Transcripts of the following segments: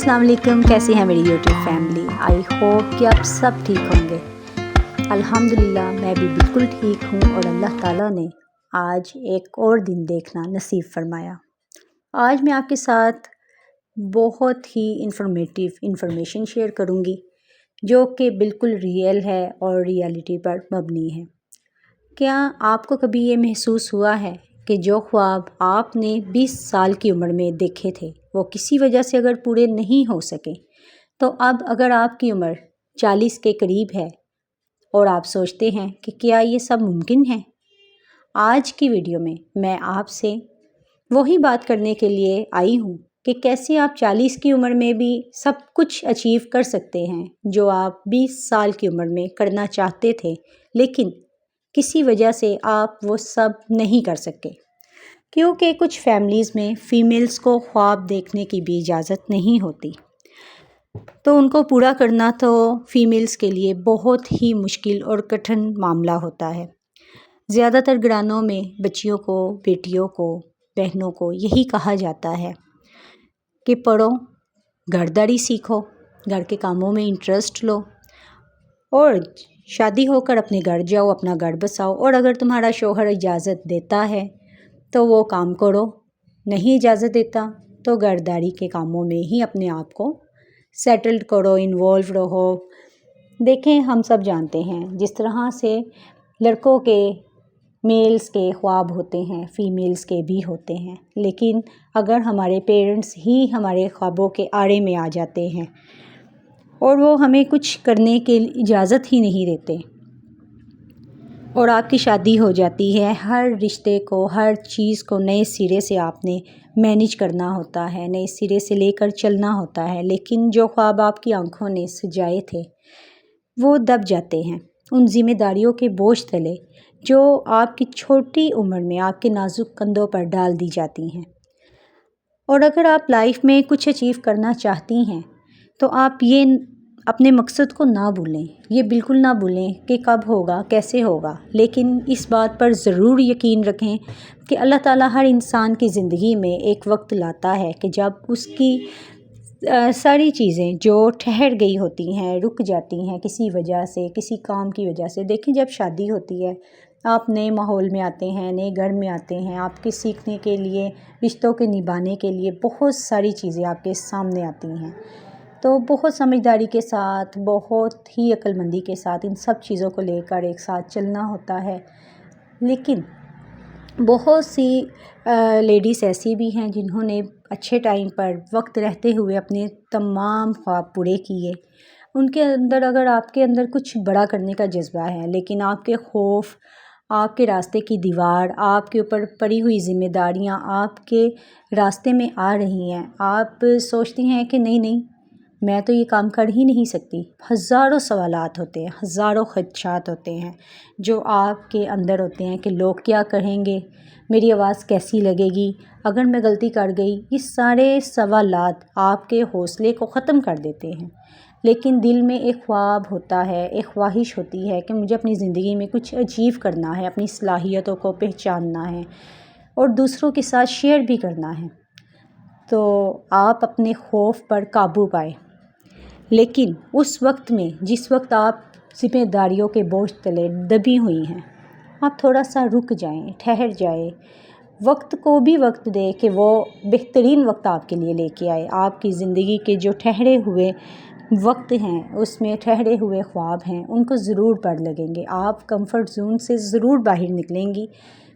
अस्सलाम वालेकुम, कैसी है मेरी यूट्यूब फैमिली। आई होप कि आप सब ठीक होंगे। अल्हम्दुलिल्लाह मैं भी बिल्कुल ठीक हूँ और अल्लाह ताला ने आज एक और दिन देखना नसीब फरमाया। आज मैं आपके साथ बहुत ही इंफॉर्मेशन शेयर करूँगी जो कि बिल्कुल रियल है और रियलिटी पर मबनी है। क्या आपको कभी ये महसूस हुआ है कि जो ख्वाब आपने 20 साल की उम्र में देखे थे वो किसी वजह से अगर पूरे नहीं हो सके, तो अब अगर आपकी उम्र 40 के करीब है और आप सोचते हैं कि क्या ये सब मुमकिन है? आज की वीडियो में मैं आपसे वही बात करने के लिए आई हूँ कि कैसे आप 40 की उम्र में भी सब कुछ अचीव कर सकते हैं जो आप 20 साल की उम्र में करना चाहते थे, लेकिन किसी वजह से आप वो सब नहीं कर सके। क्योंकि कुछ फैमिलीज़ में फ़ीमेल्स को ख्वाब देखने की भी इजाज़त नहीं होती, तो उनको पूरा करना तो फ़ीमेल्स के लिए बहुत ही मुश्किल और कठिन मामला होता है। ज़्यादातर घरानों में बच्चियों को, बेटियों को, बहनों को यही कहा जाता है कि पढ़ो, घरदारी सीखो, घर के कामों में इंटरेस्ट लो और शादी होकर अपने घर जाओ, अपना घर बसाओ। और अगर तुम्हारा शौहर इजाज़त देता है तो वो काम करो, नहीं इजाज़त देता तो घरदारी के कामों में ही अपने आप को सेटल्ड करो, इन्वॉल्व रहो। देखें, हम सब जानते हैं जिस तरह से लड़कों के, मेल्स के ख्वाब होते हैं, फ़ीमेल्स के भी होते हैं, लेकिन अगर हमारे पेरेंट्स ही हमारे ख्वाबों के आड़े में आ जाते हैं और वो हमें कुछ करने की इजाज़त ही नहीं देते और आपकी शादी हो जाती है, हर रिश्ते को, हर चीज़ को नए सिरे से आपने मैनेज करना होता है, नए सिरे से लेकर चलना होता है, लेकिन जो ख्वाब आपकी आंखों ने सजाए थे वो दब जाते हैं उन ज़िम्मेदारियों के बोझ तले जो आपकी छोटी उम्र में आपके नाजुक कंधों पर डाल दी जाती हैं। और अगर आप लाइफ में कुछ अचीव करना चाहती हैं तो आप ये अपने मकसद को ना भूलें, ये बिल्कुल ना भूलें कि कब होगा, कैसे होगा, लेकिन इस बात पर ज़रूर यकीन रखें कि अल्लाह ताला हर इंसान की ज़िंदगी में एक वक्त लाता है कि जब उसकी सारी चीज़ें जो ठहर गई होती हैं, रुक जाती हैं किसी वजह से, किसी काम की वजह से। देखिए, जब शादी होती है आप नए माहौल में आते हैं, नए घर में आते हैं, आपके सीखने के लिए, रिश्तों के निभाने के लिए बहुत सारी चीज़ें आपके सामने आती हैं। तो बहुत समझदारी के साथ, बहुत ही अक्लमंदी के साथ इन सब चीज़ों को लेकर एक साथ चलना होता है। लेकिन बहुत सी लेडीज़ ऐसी भी हैं जिन्होंने अच्छे टाइम पर वक्त रहते हुए अपने तमाम ख्वाब पूरे किए। उनके अंदर, अगर आपके अंदर कुछ बड़ा करने का जज्बा है, लेकिन आपके खौफ, आपके रास्ते की दीवार, आपके ऊपर पड़ी हुई ज़िम्मेदारियाँ आपके रास्ते में आ रही हैं, आप सोचती हैं कि नहीं मैं तो ये काम कर ही नहीं सकती। हज़ारों सवालात होते हैं, हज़ारों ख़दशात होते हैं जो आपके अंदर होते हैं कि लोग क्या कहेंगे, मेरी आवाज़ कैसी लगेगी, अगर मैं गलती कर गई। ये सारे सवालात आपके हौसले को ख़त्म कर देते हैं। लेकिन दिल में एक ख्वाब होता है, एक ख्वाहिश होती है कि मुझे अपनी ज़िंदगी में कुछ अचीव करना है, अपनी सलाहियतों को पहचानना है और दूसरों के साथ शेयर भी करना है। तो आप अपने खौफ पर काबू पाएं, लेकिन उस वक्त में, जिस वक्त आप ज़िम्मेदारियों के बोझ तले दबी हुई हैं, आप थोड़ा सा रुक जाएं, ठहर जाएं, वक्त को भी वक्त दें कि वो बेहतरीन वक्त आपके लिए लेके आए। आपकी ज़िंदगी के जो ठहरे हुए वक्त हैं, उसमें ठहरे हुए ख्वाब हैं, उनको ज़रूर पर लगेंगे। आप कंफर्ट जोन से ज़रूर बाहर निकलेंगी।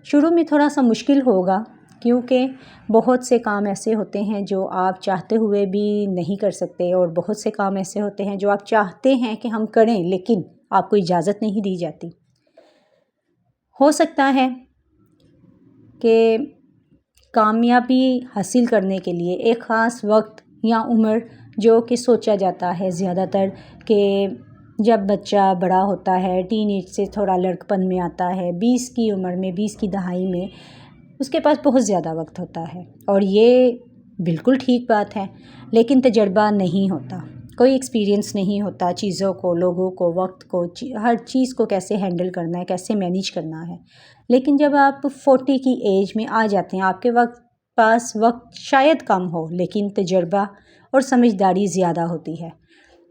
शुरू में थोड़ा सा मुश्किल होगा क्योंकि बहुत से काम ऐसे होते हैं जो आप चाहते हुए भी नहीं कर सकते और बहुत से काम ऐसे होते हैं जो आप चाहते हैं कि हम करें, लेकिन आपको इजाज़त नहीं दी जाती। हो सकता है कि कामयाबी हासिल करने के लिए एक ख़ास वक्त या उम्र जो कि सोचा जाता है ज़्यादातर कि जब बच्चा बड़ा होता है, टीनेज से थोड़ा लड़कपन में आता है, 20 की उम्र में, 20 की दहाई में उसके पास बहुत ज़्यादा वक्त होता है और ये बिल्कुल ठीक बात है। लेकिन तजर्बा नहीं होता, कोई एक्सपीरियंस नहीं होता चीज़ों को, लोगों को, वक्त को, हर चीज़ को कैसे हैंडल करना है, कैसे मैनेज करना है। लेकिन जब आप 40 की एज में आ जाते हैं, आपके पास वक्त शायद कम हो, लेकिन तजर्बा اور سمجھداری زیادہ ہوتی ہے۔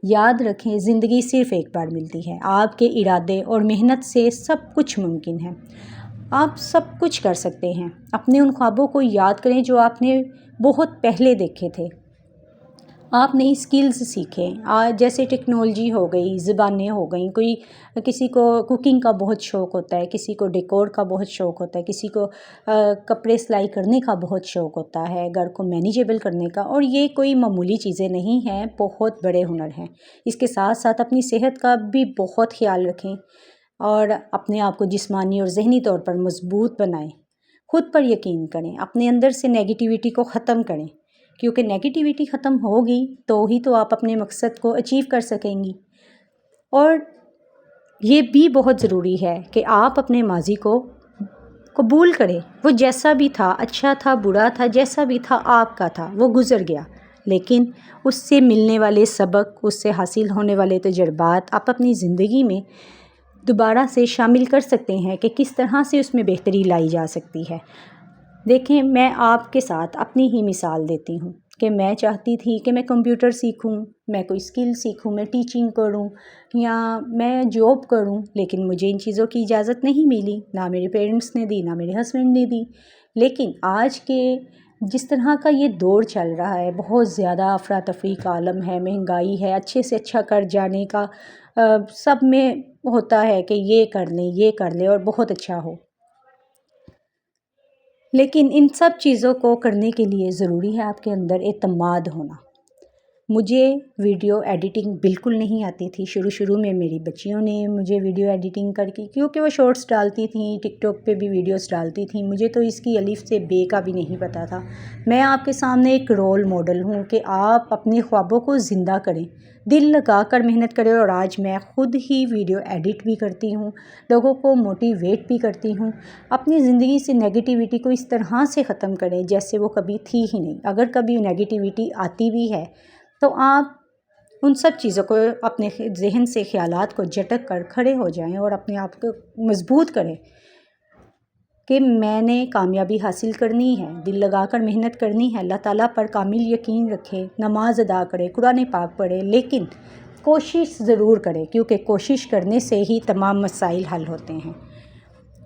یاد رکھیں، زندگی صرف ایک بار ملتی ہے۔ آپ کے ارادے اور محنت سے سب کچھ ممکن ہے۔ آپ سب کچھ کر سکتے ہیں۔ اپنے ان خوابوں کو یاد کریں جو آپ نے بہت پہلے دیکھے تھے۔ آپ نئی سکلز سیکھیں، جیسے ٹیکنالوجی ہو گئی، زبانیں ہو گئیں، کسی کو کوکنگ کا بہت شوق ہوتا ہے، کسی کو ڈیکور کا بہت شوق ہوتا ہے، کسی کو کپڑے سلائی کرنے کا بہت شوق ہوتا ہے، گھر کو مینیجیبل کرنے کا، اور یہ کوئی معمولی چیزیں نہیں ہیں، بہت بڑے ہنر ہیں۔ اس کے ساتھ ساتھ اپنی صحت کا بھی بہت خیال رکھیں اور اپنے آپ کو جسمانی اور ذہنی طور پر مضبوط بنائیں۔ خود پر یقین کریں، اپنے اندر سے نیگیٹیوٹی کو ختم کریں، کیونکہ نیگیٹیوٹی ختم ہوگی تو آپ اپنے مقصد کو اچیو کر سکیں گی۔ اور یہ بھی بہت ضروری ہے کہ آپ اپنے ماضی کو قبول کریں، وہ جیسا بھی تھا، اچھا تھا، برا تھا، جیسا بھی تھا آپ کا تھا، وہ گزر گیا، لیکن اس سے ملنے والے سبق، اس سے حاصل ہونے والے تجربات آپ اپنی زندگی میں دوبارہ سے شامل کر سکتے ہیں کہ کس طرح سے اس میں بہتری لائی جا سکتی ہے۔ دیکھیں، میں آپ کے ساتھ اپنی ہی مثال دیتی ہوں کہ میں چاہتی تھی کہ میں کمپیوٹر سیکھوں، میں کوئی اسکل سیکھوں، میں ٹیچنگ کروں یا میں جاب کروں، لیکن مجھے ان چیزوں کی اجازت نہیں ملی، نہ میرے پیرنٹس نے دی، نہ میرے ہسبینڈ نے دی۔ لیکن آج کے جس طرح کا یہ دور چل رہا ہے، بہت زیادہ افراتفری کا عالم ہے، مہنگائی ہے، اچھے سے اچھا کر جانے کا سب میں ہوتا ہے کہ یہ کر لیں اور بہت اچھا ہو۔ لیکن ان سب چیزوں کو کرنے کے لیے ضروری ہے آپ کے اندر اعتماد ہونا۔ مجھے ویڈیو ایڈیٹنگ بالکل نہیں آتی تھی۔ شروع میں میری بچیوں نے مجھے ویڈیو ایڈیٹنگ کر کے، کیونکہ وہ شارٹس ڈالتی تھیں، ٹک ٹاک پہ بھی ویڈیوز ڈالتی تھیں، مجھے تو اس کی الف سے بے کا بھی نہیں پتہ تھا۔ میں آپ کے سامنے ایک رول ماڈل ہوں کہ آپ اپنے خوابوں کو زندہ کریں، دل لگا کر محنت کریں، اور آج میں خود ہی ویڈیو ایڈٹ بھی کرتی ہوں، لوگوں کو موٹیویٹ بھی کرتی ہوں۔ اپنی زندگی سے نیگیٹیوٹی کو اس طرح سے ختم کریں جیسے وہ کبھی تھی ہی نہیں۔ اگر کبھی نیگیٹیوٹی آتی بھی ہے تو آپ ان سب چیزوں کو اپنے ذہن سے، خیالات کو جھٹک کر کھڑے ہو جائیں اور اپنے آپ کو مضبوط کریں کہ میں نے کامیابی حاصل کرنی ہے، دل لگا کر محنت کرنی ہے، اللہ تعالیٰ پر کامل یقین رکھیں، نماز ادا کریں، قرآن پاک پڑھیں، لیکن کوشش ضرور کریں، کیونکہ کوشش کرنے سے ہی تمام مسائل حل ہوتے ہیں۔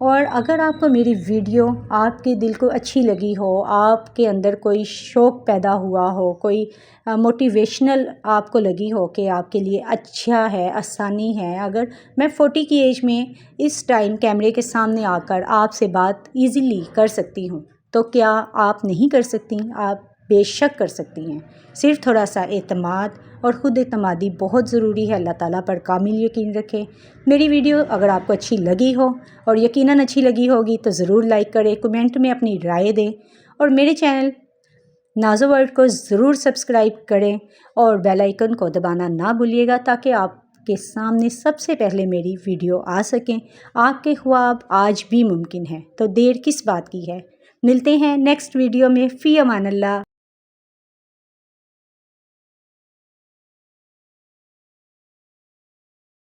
اور اگر آپ کو میری ویڈیو آپ کے دل کو اچھی لگی ہو، آپ کے اندر کوئی شوق پیدا ہوا ہو، کوئی موٹیویشنل آپ کو لگی ہو کہ آپ کے لیے اچھا ہے، آسانی ہے، اگر میں 40 کی ایج میں اس ٹائم کیمرے کے سامنے آ کر آپ سے بات ایزیلی کر سکتی ہوں، تو کیا آپ نہیں کر سکتی؟ آپ بے شک کر سکتی ہیں۔ صرف تھوڑا سا اعتماد اور خود اعتمادی بہت ضروری ہے۔ اللہ تعالیٰ پر کامل یقین رکھیں۔ میری ویڈیو اگر آپ کو اچھی لگی ہو، اور یقیناً اچھی لگی ہوگی، تو ضرور لائک کریں، کمنٹ میں اپنی رائے دیں، اور میرے چینل نازو ورلڈ کو ضرور سبسکرائب کریں اور بیل آئیکن کو دبانا نہ بھولیے گا، تاکہ آپ کے سامنے سب سے پہلے میری ویڈیو آ سکیں۔ آپ کے خواب آج بھی ممکن ہیں، تو دیر کس بات کی ہے؟ ملتے ہیں نیکسٹ ویڈیو میں۔ فی امان اللہ۔